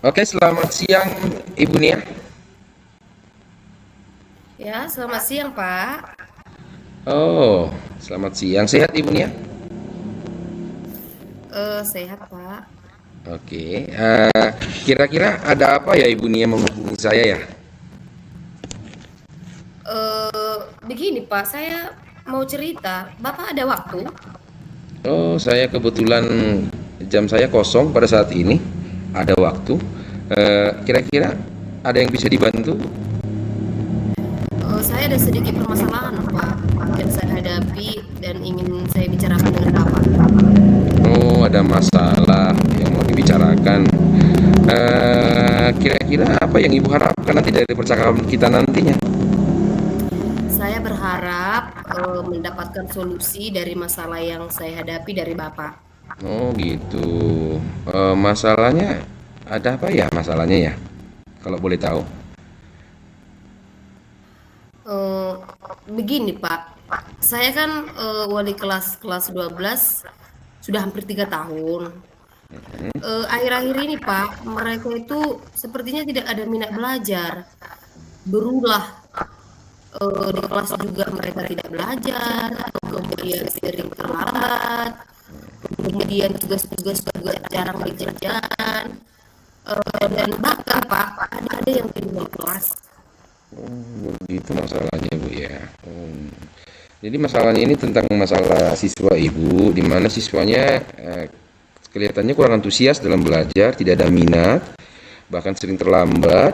Oke, selamat siang Ibu Nia. Ya, selamat siang, Pak. Oh, selamat siang. Sehat Ibu Nia? Sehat, Pak. Oke, kira-kira ada apa ya Ibu Nia menghubungi saya ya? Begini, Pak, saya mau cerita. Bapak ada waktu? Oh, saya kebetulan jam saya kosong pada saat ini. Ada waktu. Kira-kira ada yang bisa dibantu? Saya ada sedikit permasalahan, Pak, yang saya hadapi dan ingin saya bicarakan dengan Bapak. Oh, ada masalah yang mau dibicarakan. Kira-kira apa yang Ibu harapkan nanti dari percakapan kita nantinya? Saya berharap mendapatkan solusi dari masalah yang saya hadapi dari Bapak. Oh gitu. Masalahnya ada apa ya masalahnya ya? Kalau boleh tahu. Eh, Begini, Pak, saya kan wali kelas 12 sudah hampir 3 tahun. Akhir-akhir ini, Pak, mereka itu sepertinya tidak ada minat belajar. Berulah, di kelas juga mereka tidak belajar, kemudian sering terlambat, kemudian tugas-tugas juga jarang dikerjakan, dan bahkan, Pak, ada yang tidur kelas. Begitu masalahnya Bu ya. Jadi masalahnya ini tentang masalah siswa Ibu, di mana siswanya kelihatannya kurang antusias dalam belajar, tidak ada minat, bahkan sering terlambat,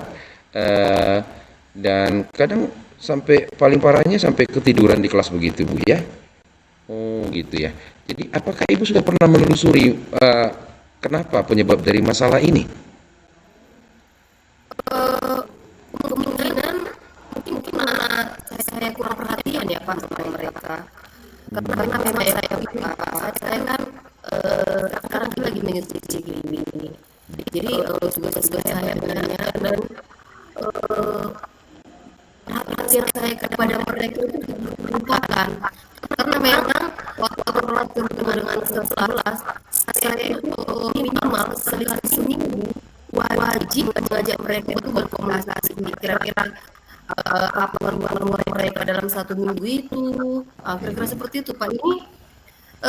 eh, dan kadang sampai paling parahnya sampai ketiduran di kelas begitu Bu ya. Oh gitu ya. Jadi apakah Ibu sudah pernah menelusuri kenapa penyebab dari masalah ini? Eee, Kemungkinan mungkin karena saya kurang perhatian ya, Pak, sama mereka. Karena memang saya kan, sekarang ini lagi mengikuti gini. Jadi, tugas-tugas saya banyak dan, eee, perhatian saya kepada mereka itu dilupakan. Karena memang waktu bertemu dengan kelas, saya itu minimal sekali seminggu wajib mengajak mereka itu berkomunikasi. Kira-kira apa pertemuan mereka dalam 1 minggu itu. Kira-kira seperti itu, Pak. Ini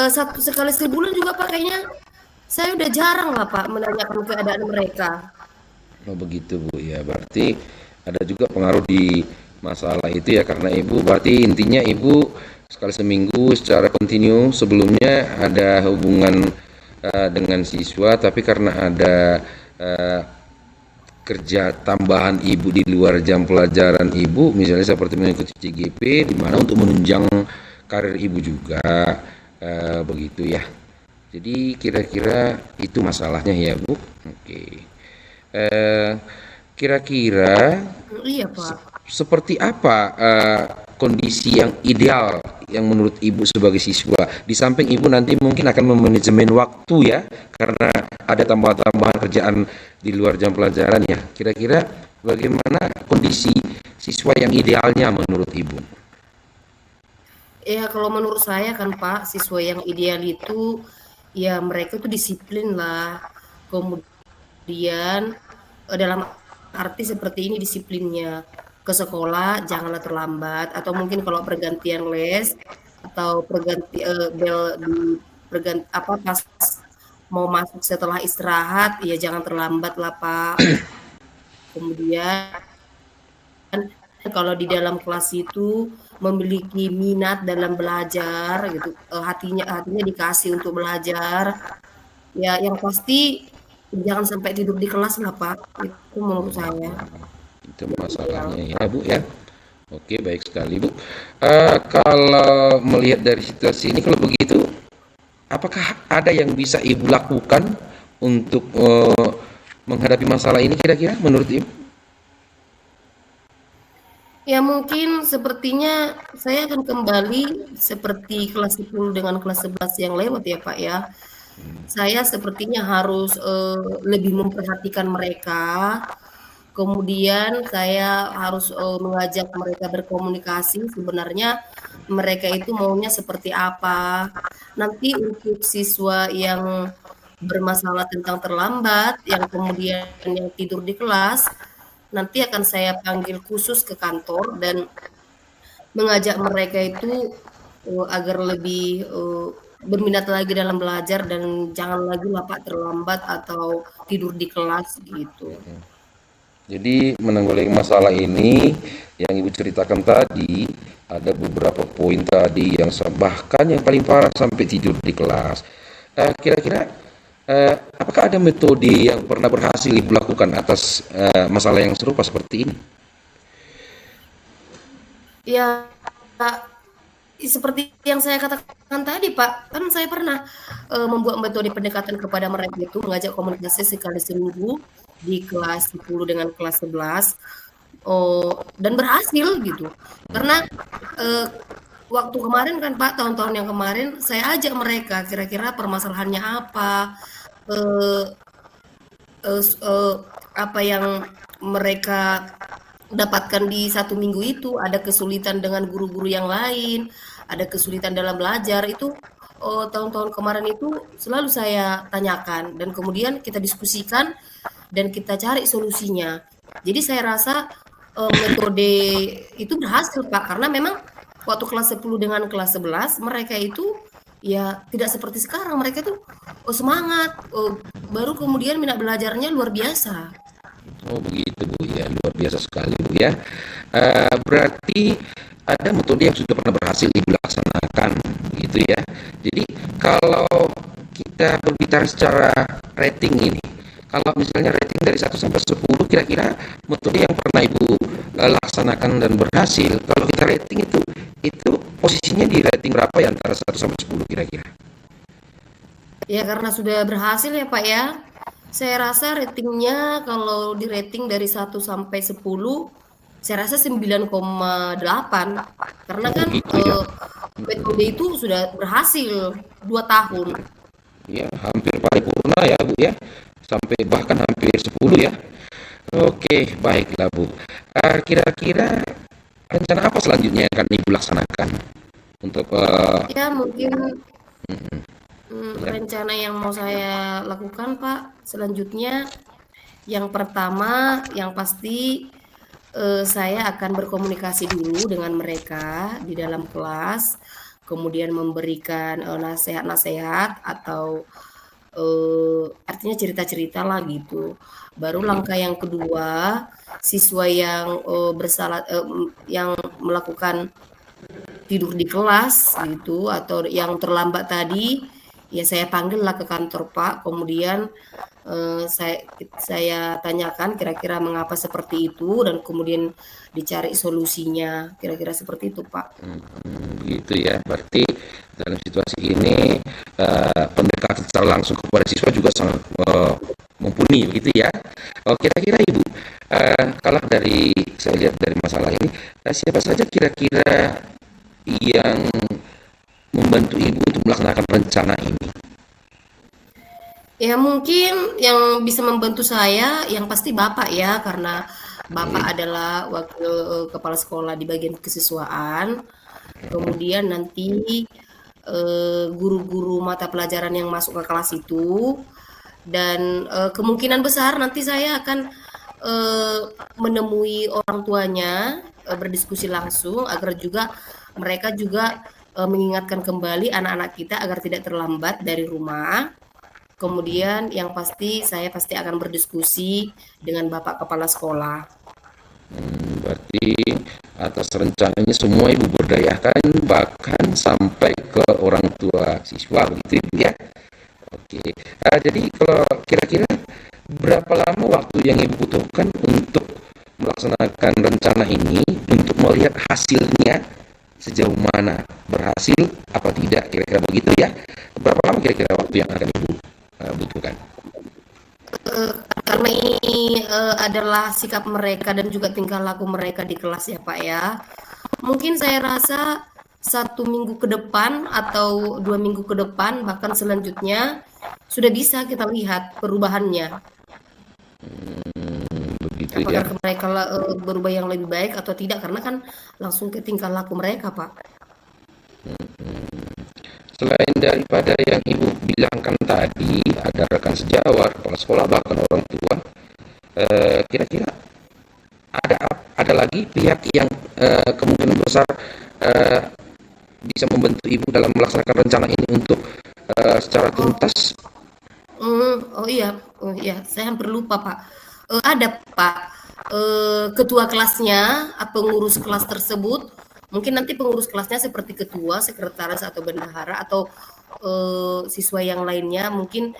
satu sekali sebulan juga, Pak, kayaknya saya udah jarang lah, Pak, menanyakan keadaan mereka. Oh begitu Bu ya. Berarti ada juga pengaruh di masalah itu ya karena Ibu berarti intinya Ibu sekali seminggu secara kontinu sebelumnya ada hubungan dengan siswa tapi karena ada eh, kerja tambahan Ibu di luar jam pelajaran Ibu misalnya seperti mengikuti CGP di mana untuk menunjang karir Ibu juga begitu ya. Jadi kira-kira itu masalahnya ya Bu. Oke. Eh, Kira-kira Iya, se- Pak. seperti apa kondisi yang ideal yang menurut Ibu sebagai siswa? Di samping Ibu nanti mungkin akan memanajemen waktu ya, karena ada tambahan-tambahan kerjaan di luar jam pelajaran ya. Kira-kira bagaimana kondisi siswa yang idealnya menurut Ibu? Ya, kalau menurut saya kan, Pak, siswa yang ideal itu ya mereka tuh disiplin lah. Kemudian dalam arti seperti ini disiplinnya. Ke sekolah janganlah terlambat atau mungkin kalau pergantian les atau bel di apa pas mau masuk setelah istirahat ya jangan terlambat lah, Pak. Kemudian kalau di dalam kelas itu memiliki minat dalam belajar gitu, hatinya hatinya dikasih untuk belajar, ya yang pasti jangan sampai tidur di kelas lah, Pak, itu menurut saya Itu yang ideal. masalahnya ya Bu ya. Oke, baik sekali Bu. Kalau melihat dari situasi ini, kalau begitu, apakah ada yang bisa Ibu lakukan untuk menghadapi masalah ini kira-kira menurut Ibu? Ya mungkin sepertinya saya akan kembali seperti kelas 10 dengan kelas 11 yang lewat ya, Pak, ya. Saya sepertinya harus, lebih memperhatikan mereka. Kemudian saya harus, mengajak mereka berkomunikasi sebenarnya mereka itu maunya seperti apa. Nanti untuk siswa yang bermasalah tentang terlambat, yang kemudian yang tidur di kelas, nanti akan saya panggil khusus ke kantor dan mengajak mereka itu, agar lebih, berminat lagi dalam belajar dan jangan lagi lah Pak terlambat atau tidur di kelas gitu. Jadi menanggulangi masalah ini yang Ibu ceritakan tadi, ada beberapa poin tadi yang bahkan yang paling parah sampai tidur di kelas. Kira-kira apakah ada metode yang pernah berhasil Ibu lakukan atas masalah yang serupa seperti ini? Ya, seperti yang saya katakan tadi Pak, kan saya pernah, membuat metode pendekatan kepada mereka itu mengajak komunikasi sekali seminggu di kelas 10 dengan kelas 11, dan berhasil gitu. Karena, eee, waktu kemarin kan Pak, tahun-tahun yang kemarin saya ajak mereka kira-kira permasalahannya apa, eee eee, s eee, apa yang mereka dapatkan di satu minggu itu, ada kesulitan dengan guru-guru yang lain, ada kesulitan dalam belajar, itu, tahun-tahun kemarin itu selalu saya tanyakan dan kemudian kita diskusikan dan kita cari solusinya. Jadi saya rasa, metode itu berhasil, Pak, karena memang waktu kelas 10 dengan kelas 11 mereka itu ya tidak seperti sekarang, mereka tuh, semangat, baru kemudian minat belajarnya luar biasa. Oh begitu Bu ya, luar biasa sekali Bu ya. Berarti ada metode yang sudah pernah berhasil Ibu laksanakan gitu ya. Jadi kalau kita berbicara secara rating ini, kalau misalnya rating dari 1 sampai 10, kira-kira metode yang pernah Ibu laksanakan dan berhasil, kalau kita rating itu posisinya di rating berapa ya antara 1 sampai 10 kira-kira? Ya karena sudah berhasil ya, Pak, ya. Saya rasa ratingnya kalau di-rating dari 1 sampai 10, saya rasa 9,8 karena Oh kan, begitu ya. metode itu sudah berhasil 2 tahun. Ya, hampir paripurna ya Bu ya, sampai bahkan hampir 10 ya. Oke, baiklah Bu. Kira-kira rencana apa selanjutnya yang akan Ibu laksanakan untuk Ya mungkin, ya, rencana yang mau saya lakukan, Pak, selanjutnya yang pertama, yang pasti, saya akan berkomunikasi dulu dengan mereka di dalam kelas, kemudian memberikan, nasehat-nasehat atau, artinya cerita-cerita lah gitu. Baru langkah yang kedua, siswa yang, yang melakukan tidur di kelas gitu atau yang terlambat tadi, ya saya panggillah ke kantor Pak, kemudian, saya tanyakan kira-kira mengapa seperti itu dan kemudian dicari solusinya, kira-kira seperti itu Pak. begitu ya. Berarti dalam situasi ini pendekatan secara langsung kepada siswa juga sangat mumpuni begitu ya. Oh, kira-kira Ibu, kalau dari saya lihat dari masalah ini, siapa saja kira-kira yang membantu Ibu untuk melaksanakan rencana ini? Ya mungkin yang bisa membantu saya yang pasti Bapak ya, karena Oke, Bapak adalah wakil, kepala sekolah di bagian kesiswaan, kemudian nanti, guru-guru mata pelajaran yang masuk ke kelas itu, dan, kemungkinan besar nanti saya akan, eee, menemui orang tuanya, berdiskusi langsung agar juga mereka juga, mengingatkan kembali anak-anak kita agar tidak terlambat dari rumah. Kemudian yang pasti saya pasti akan berdiskusi dengan Bapak kepala sekolah. berarti atas rencananya semua Ibu berdayakan bahkan sampai ke orang tua siswa begitu Ibu ya. Oke. Jadi kalau kira-kira berapa lama waktu yang Ibu butuhkan untuk melaksanakan rencana ini untuk melihat hasilnya sejauh mana berhasil apa tidak kira-kira begitu ya. Berapa lama kira-kira waktu yang akan Ibu butuhkan? Eee, karena ini, adalah sikap mereka dan juga tingkah laku mereka di kelas ya, Pak, ya. Mungkin saya rasa 1 minggu ke depan atau 2 minggu ke depan, bahkan selanjutnya sudah bisa kita lihat perubahannya. Begitu ya. Apakah mereka berubah yang lebih baik atau tidak, karena kan langsung ke tingkah laku mereka, Pak. Selain daripada yang Ibu bilangkan tadi, ada rekan sejawat, kepala sekolah, bahkan orang tua, kira-kira ada lagi pihak yang kemungkinan besar eh, bisa membantu Ibu dalam melaksanakan rencana ini untuk secara Oh, tuntas. oh iya, saya hampir lupa Pak. Ada Pak, ketua kelasnya, pengurus kelas tersebut, mungkin nanti pengurus kelasnya seperti ketua, sekretaris atau bendahara atau siswa yang lainnya, mungkin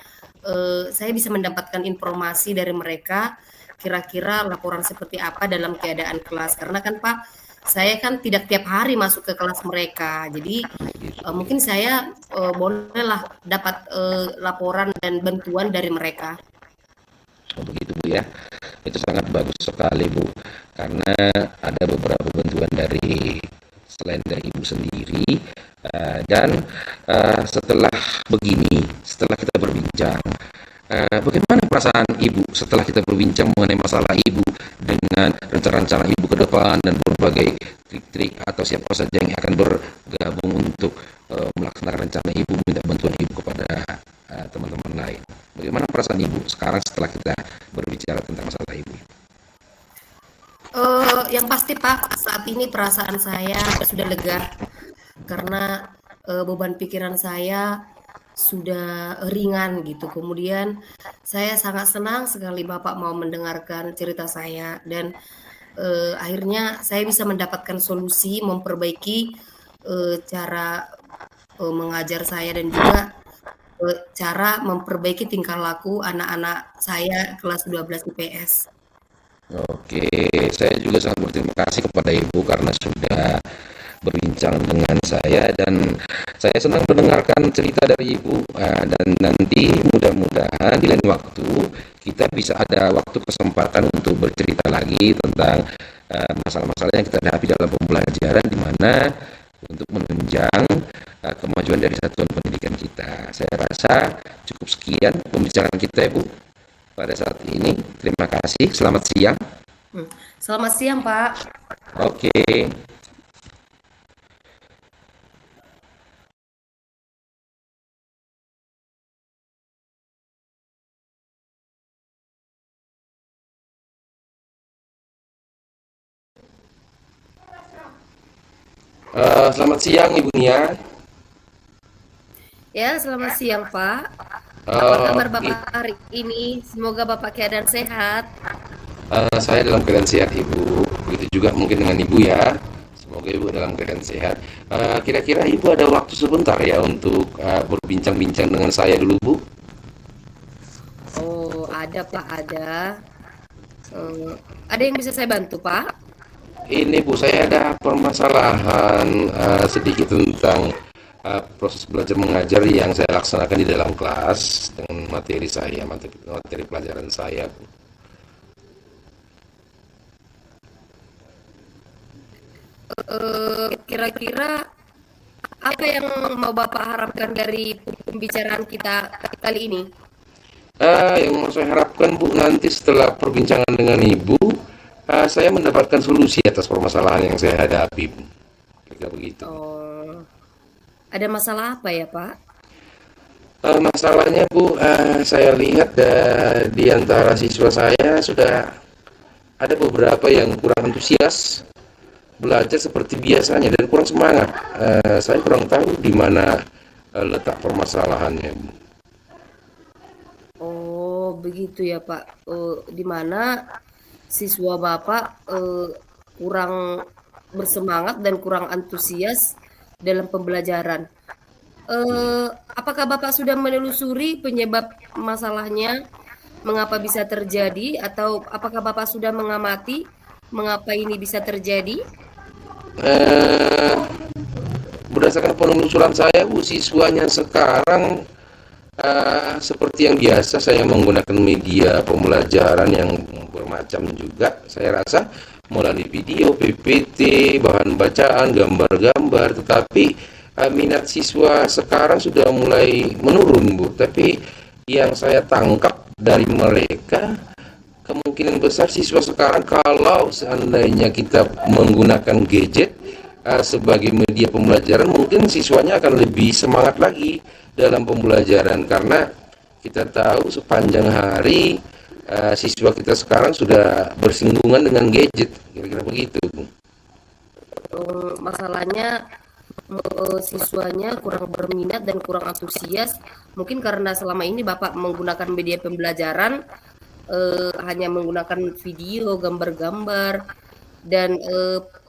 saya bisa mendapatkan informasi dari mereka, kira-kira laporan seperti apa dalam keadaan kelas. Karena kan Pak, saya kan tidak tiap hari masuk ke kelas mereka, jadi mungkin saya bolehlah dapat laporan dan bantuan dari mereka. Begitu Bu ya, itu sangat bagus sekali Bu, karena ada beberapa bantuan dari selain dari Ibu sendiri, dan setelah kita berbincang, bagaimana perasaan Ibu setelah kita berbincang mengenai masalah Ibu dengan rencana-rencana Ibu ke depan dan berbagai trik-trik atau siapa saja yang akan bergabung untuk melaksanakan rencana Ibu, minta bantuan Ibu kepada teman-teman lain. Bagaimana perasaan Ibu sekarang setelah kita berbicara tentang masalah Ibu? Yang pasti Pak, saat ini perasaan saya sudah lega karena beban pikiran saya sudah ringan gitu. Kemudian saya sangat senang sekali Bapak mau mendengarkan cerita saya dan akhirnya saya bisa mendapatkan solusi memperbaiki cara mengajar saya dan juga cara memperbaiki tingkah laku anak-anak saya kelas 12 IPS. Oke, saya juga sangat berterima kasih kepada Ibu karena sudah berbincang dengan saya, dan saya senang mendengarkan cerita dari Ibu, dan nanti mudah-mudahan di lain waktu kita bisa ada waktu kesempatan untuk bercerita lagi tentang masalah-masalah yang kita hadapi dalam pembelajaran, di mana untuk menunjang kemajuan dari satuan pendidikan kita. Saya rasa cukup sekian pembicaraan kita Ibu pada saat ini. Terima kasih. Selamat siang. Selamat siang, Pak. Oke. Selamat siang Ibu Nia. Ya, selamat siang, Pak. Apa kabar Oke. Bapak hari ini? Semoga Bapak keadaan sehat. Saya dalam keadaan sehat Ibu. Begitu juga mungkin dengan Ibu ya. Semoga Ibu dalam keadaan sehat. Kira-kira Ibu ada waktu sebentar ya untuk berbincang-bincang dengan saya dulu Bu? Oh, ada Pak, ada. Ada yang bisa saya bantu, Pak? Ini Bu, saya ada permasalahan sedikit tentang proses belajar mengajar yang saya laksanakan di dalam kelas dengan materi saya, materi pelajaran saya Bu. Kira-kira apa yang mau Bapak harapkan dari pembicaraan kita kali ini? Yang mau saya harapkan Bu, nanti setelah perbincangan dengan Ibu, saya mendapatkan solusi atas permasalahan yang saya hadapi Bu. Kira begitu. Oh, ada masalah apa ya, Pak? Masalahnya Bu, saya lihat di antara siswa saya sudah ada beberapa yang kurang antusias belajar seperti biasanya dan kurang semangat. Saya kurang tahu di mana letak permasalahannya Bu. Oh, begitu ya, Pak. Di mana siswa Bapak kurang bersemangat dan kurang antusias dalam pembelajaran. Apakah Bapak sudah menelusuri penyebab masalahnya, mengapa bisa terjadi, atau apakah Bapak sudah mengamati mengapa ini bisa terjadi? Eh, Berdasarkan penelusuran saya Bu, siswanya sekarang seperti yang biasa saya menggunakan media pembelajaran yang bermacam juga. Saya rasa melalui video, PPT, bahan bacaan, gambar-gambar, tetapi minat siswa sekarang sudah mulai menurun Bu. Tapi yang saya tangkap dari mereka, kemungkinan besar siswa sekarang kalau seandainya kita menggunakan gadget, sebagai media pembelajaran, mungkin siswanya akan lebih semangat lagi dalam pembelajaran, karena kita tahu sepanjang hari siswa kita sekarang sudah bersinggungan dengan gadget, kira-kira begitu, Bu. Masalahnya siswanya kurang berminat dan kurang antusias, mungkin karena selama ini Bapak menggunakan media pembelajaran hanya menggunakan video, gambar-gambar, dan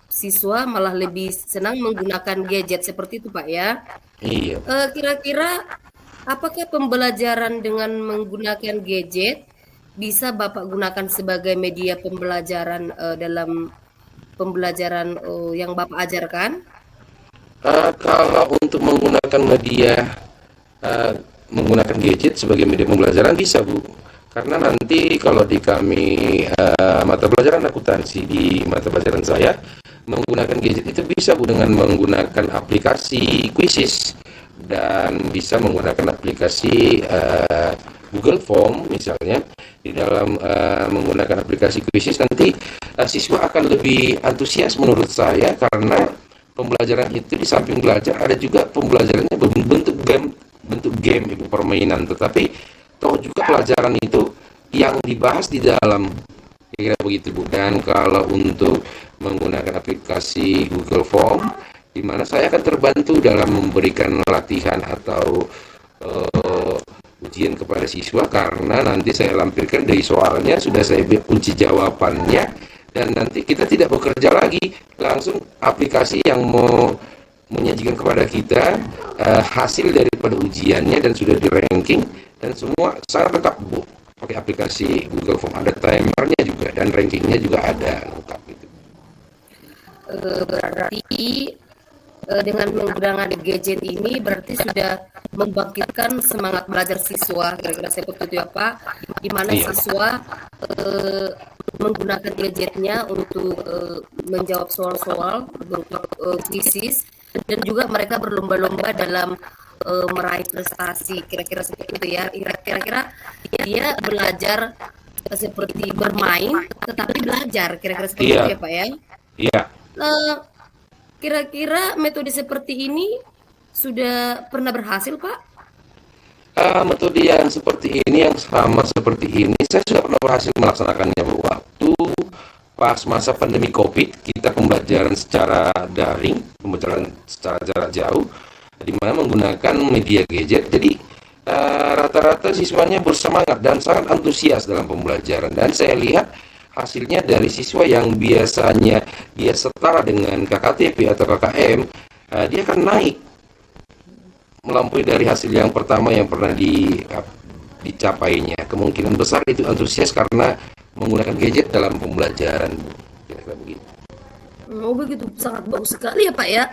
siswa malah lebih senang menggunakan gadget seperti itu, Pak, ya. Iya. Kira-kira apakah pembelajaran dengan menggunakan gadget bisa Bapak gunakan sebagai media pembelajaran dalam pembelajaran yang Bapak ajarkan? Kalau untuk menggunakan media menggunakan gadget sebagai media pembelajaran bisa, Bu. Karena nanti kalau di kami mata pelajaran akuntansi, di mata pelajaran saya, menggunakan gadget itu bisa, Bu, dengan menggunakan aplikasi Quizzes dan bisa menggunakan aplikasi Google Form misalnya. Di dalam menggunakan aplikasi Quizzes nanti siswa akan lebih antusias menurut saya, karena pembelajaran itu di samping belajar ada juga pembelajarannya bentuk game, itu permainan, tetapi toh juga pelajaran itu yang dibahas di dalam, kira-kira begitu, Bu. Dan kalau untuk menggunakan aplikasi Google Form, di mana saya akan terbantu dalam memberikan latihan atau ujian kepada siswa, karena nanti saya lampirkan dari soalnya sudah saya kunci jawabannya, dan nanti kita tidak bekerja lagi, langsung aplikasi yang mau menyajikan kepada kita hasil daripada ujiannya dan sudah di ranking, dan semua sangat lengkap, Bu. Pakai aplikasi Google Form, ada timernya juga dan rankingnya juga ada lengkap itu. Berarti dengan menggunakan gadget ini berarti sudah membangkitkan semangat belajar siswa, kira-kira seperti itu ya, Pak, di mana siswa menggunakan gadgetnya untuk menjawab soal-soal berupa quizzes, dan juga mereka berlomba-lomba dalam meraih prestasi, kira-kira seperti itu ya. Kira-kira dia belajar seperti bermain tetapi belajar, kira-kira seperti itu ya, Pak, ya. Iya. Kira-kira metode seperti ini sudah pernah berhasil, Pak? Metode yang seperti ini, yang sama seperti ini, saya sudah pernah berhasil melaksanakannya, Bu. Waktu pas masa pandemi COVID, kita pembelajaran secara daring, pembelajaran secara jarak jauh, di mana menggunakan media gadget. Jadi rata-rata siswanya bersemangat dan sangat antusias dalam pembelajaran. Dan saya lihat hasilnya dari siswa yang biasanya dia setara dengan KKTP atau KKM, dia akan naik melampaui dari hasil yang pertama yang pernah dicapainya. Kemungkinan besar itu antusias karena menggunakan gadget dalam pembelajaran, kira-kira begitu. Oh begitu, sangat bagus sekali ya, Pak, ya.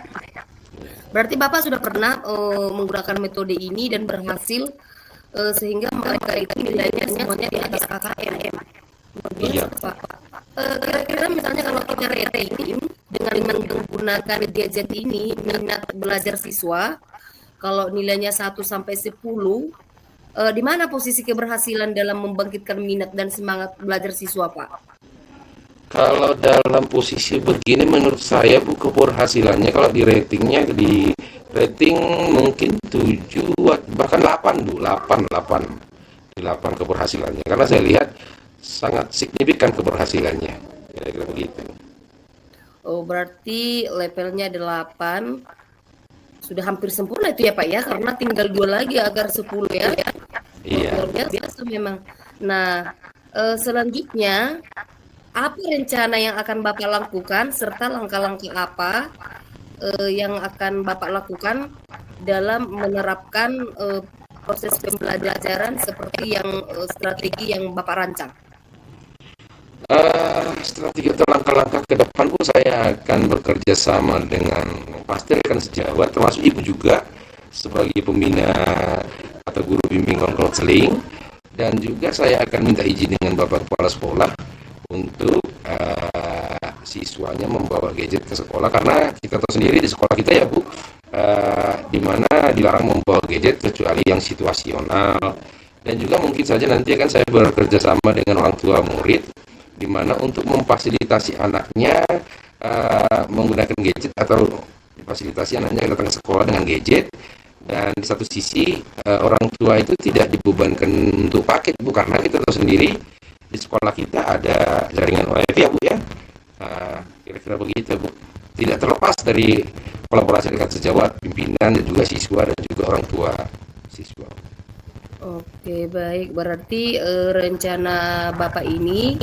Berarti Bapak sudah pernah menggunakan metode ini dan berhasil, sehingga mereka itu nilainya semuanya di atas KKM. Iya, Pak. Kira-kira misalnya kalau kita rating dengan menggunakan gadget ini, minat belajar siswa, kalau nilainya 1 sampai 10, di mana posisi keberhasilan dalam membangkitkan minat dan semangat belajar siswa, Pak? Kalau dalam posisi begini menurut saya, Bu, keberhasilannya kalau di rating mungkin 7 bahkan 8, Bu, 8 keberhasilannya, karena saya lihat sangat signifikan keberhasilannya, kira-kira begitu. Oh, berarti levelnya 8 sudah hampir sempurna itu ya, Pak, ya, karena tinggal 2 lagi agar 10 ya. Iya. Luar biasa memang. Nah, selanjutnya apa rencana yang akan Bapak lakukan serta langkah-langkah apa yang akan Bapak lakukan dalam menerapkan proses pembelajaran seperti yang strategi yang Bapak rancang? Strategi atau langkah-langkah ke depan, Bu, saya akan bekerja sama dengan pasti rekan sejawat, termasuk Ibu juga sebagai pembina atau guru bimbing konseling, dan juga saya akan minta izin dengan Bapak Kepala Sekolah untuk siswanya membawa gadget ke sekolah, karena kita tahu sendiri di sekolah kita ya, Bu, di mana dilarang membawa gadget kecuali yang situasional. Dan juga mungkin saja nanti akan saya bekerja sama dengan orang tua murid, di mana untuk memfasilitasi anaknya menggunakan gadget atau difasilitasi anaknya datang ke sekolah dengan gadget, dan di satu sisi orang tua itu tidak dibebankan untuk paket, Bu, karena kita tahu sendiri di sekolah kita ada jaringan WiFi ya, Bu ya. Kira-kira begitu, Bu. Tidak terlepas dari kolaborasi dengan sejawat pimpinan dan juga siswa dan juga orang tua siswa. Oke, baik. Berarti rencana Bapak ini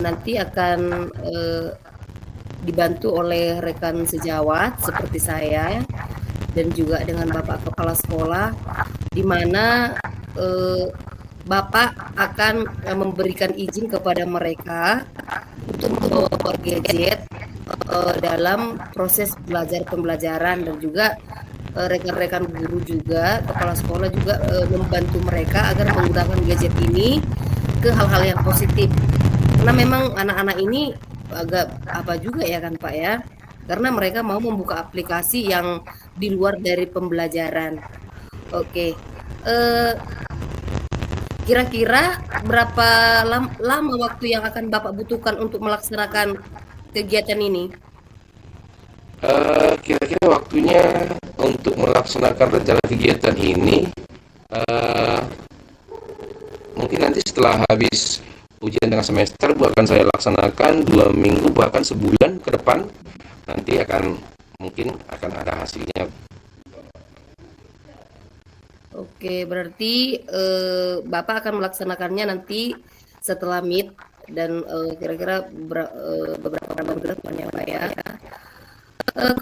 nanti akan dibantu oleh rekan sejawat seperti saya dan juga dengan Bapak Kepala Sekolah, di mana Bapak akan memberikan izin kepada mereka untuk membawa gadget dalam proses belajar pembelajaran, dan juga rekan-rekan guru juga, kepala sekolah juga membantu mereka agar menggunakan gadget ini ke hal-hal yang positif. Karena memang anak-anak ini agak apa juga ya kan Pak ya, karena mereka mau membuka aplikasi yang di luar dari pembelajaran. Oke, kira-kira berapa lama waktu yang akan Bapak butuhkan untuk melaksanakan kegiatan ini? Kira-kira waktunya untuk melaksanakan rencana kegiatan ini mungkin nanti setelah habis ujian tengah semester, akan saya laksanakan 2 minggu bahkan sebulan ke depan, nanti mungkin akan ada hasilnya. Oke, berarti Bapak akan melaksanakannya nanti setelah Mid, dan kira-kira beberapa bulan ke depan ya Pak ya.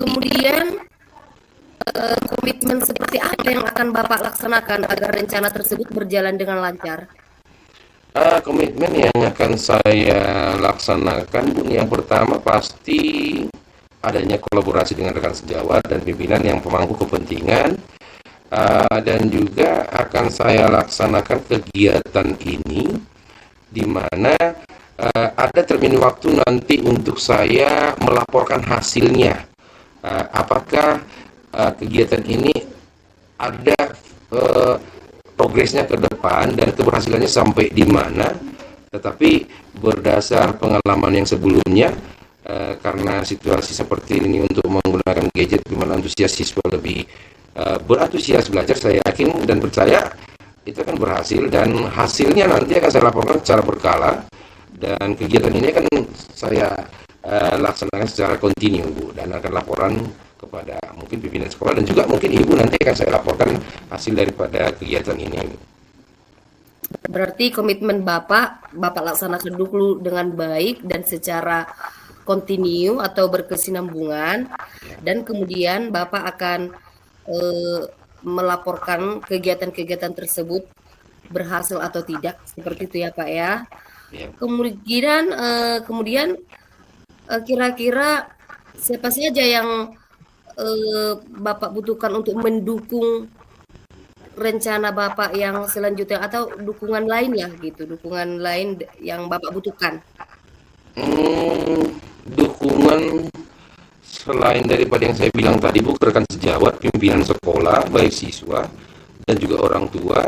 Kemudian komitmen seperti apa yang akan Bapak laksanakan agar rencana tersebut berjalan dengan lancar? Komitmen yang akan saya laksanakan, yang pertama pasti adanya kolaborasi dengan rekan sejawat dan pimpinan yang pemangku kepentingan, dan juga akan saya laksanakan kegiatan ini di mana ada termin waktu nanti untuk saya melaporkan hasilnya, apakah kegiatan ini ada progresnya ke depan dan keberhasilannya sampai di mana. Tetapi berdasar pengalaman yang sebelumnya, karena situasi seperti ini untuk menggunakan gadget di mana antusias siswa lebih berantusias belajar, saya yakin dan percaya itu akan berhasil, dan hasilnya nanti akan saya laporkan secara berkala, dan kegiatan ini akan saya laksanakan secara kontinu, Bu, dan akan laporan kepada mungkin pimpinan sekolah dan juga mungkin Ibu, nanti akan saya laporkan hasil daripada kegiatan ini. Berarti komitmen Bapak laksanakan dulu dengan baik dan secara kontinu atau berkesinambungan, dan kemudian Bapak akan melaporkan kegiatan-kegiatan tersebut berhasil atau tidak, seperti itu ya Pak ya. Kemudian kira-kira siapa saja yang Bapak butuhkan untuk mendukung rencana Bapak yang selanjutnya, atau dukungan lain ya gitu, dukungan lain yang Bapak butuhkan? Dukungan selain daripada yang saya bilang tadi, Bu, rekan sejawat, pimpinan sekolah, baik siswa dan juga orang tua,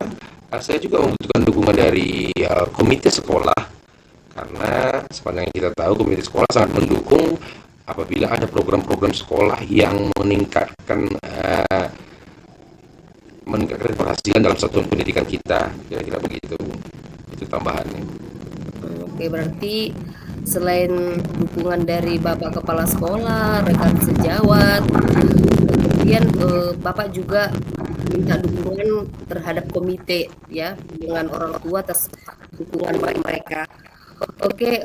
saya juga membutuhkan dukungan dari komite sekolah, karena sepanjang yang kita tahu komite sekolah sangat mendukung apabila ada program-program sekolah yang meningkatkan keberhasilan dalam satuan pendidikan kita. Kira-kira begitu, itu tambahannya. Oke, berarti selain dukungan dari Bapak Kepala Sekolah, rekan sejawat, kemudian Bapak juga minta dukungan terhadap komite ya, dengan orang tua atas dukungan mereka. Oke,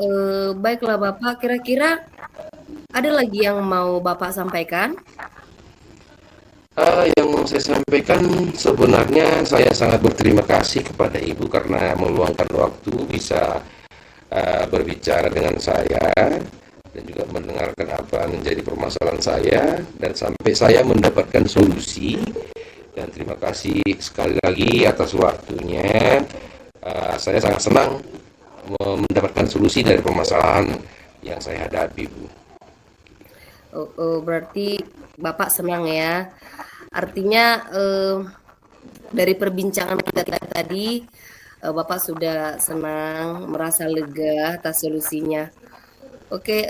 baiklah Bapak, kira-kira ada lagi yang mau Bapak sampaikan? Yang mau saya sampaikan, sebenarnya saya sangat berterima kasih kepada Ibu karena meluangkan waktu bisa berbicara dengan saya dan juga mendengarkan apa menjadi permasalahan saya, dan sampai saya mendapatkan solusi. Dan terima kasih sekali lagi atas waktunya. Saya sangat senang mendapatkan solusi dari permasalahan yang saya hadapi, Bu. Berarti Bapak senang ya. Artinya dari perbincangan kita tadi, Bapak sudah senang, merasa lega atas solusinya. Oke,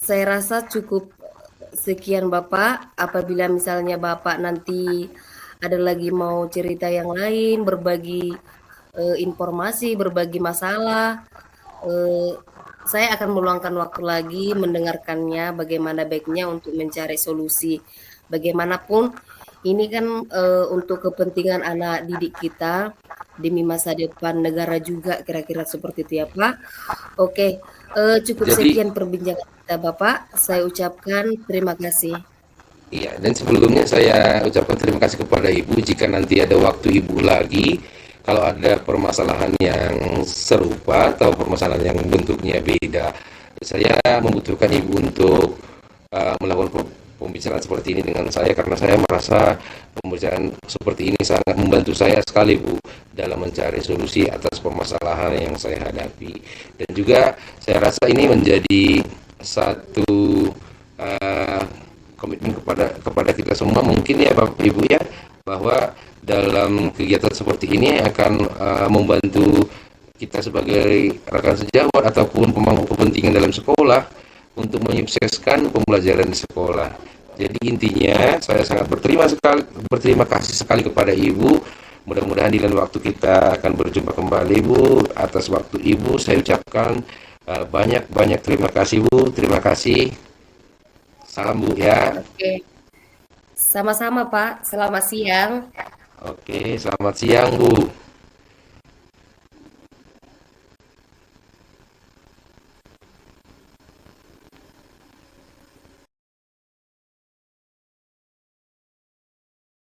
Saya rasa cukup sekian Bapak. Apabila misalnya Bapak nanti ada lagi mau cerita yang lain, berbagi informasi, berbagi masalah, eh, saya akan meluangkan waktu lagi mendengarkannya bagaimana baiknya untuk mencari solusi. Bagaimanapun ini kan untuk kepentingan anak didik kita demi masa depan negara juga kira-kira seperti itu ya Pak. Oke, cukup Jadi sekian perbincangan kita Bapak. Saya ucapkan terima kasih. iya, dan sebelumnya saya ucapkan terima kasih kepada Ibu jika nanti ada waktu Ibu lagi, kalau ada permasalahan yang serupa atau permasalahan yang bentuknya beda, saya membutuhkan Ibu untuk melakukan pembicaraan seperti ini dengan saya karena saya merasa pembicaraan seperti ini sangat membantu saya sekali Bu dalam mencari solusi atas permasalahan yang saya hadapi. Dan juga saya rasa ini menjadi satu uh, komitmen kepada kita semua mungkin ya Bapak Ibu ya, bahwa dalam kegiatan seperti ini akan membantu kita sebagai rekan sejawat ataupun pemangku kepentingan dalam sekolah untuk menyukseskan pembelajaran di sekolah. Jadi intinya saya sangat berterima kasih sekali kepada Ibu. Mudah-mudahan di lain waktu kita akan berjumpa kembali Bu. Atas waktu Ibu saya ucapkan banyak-banyak terima kasih Bu. Terima kasih. Salam Bu ya. Oke, sama-sama Pak. Selamat siang. Oke, selamat siang Bu.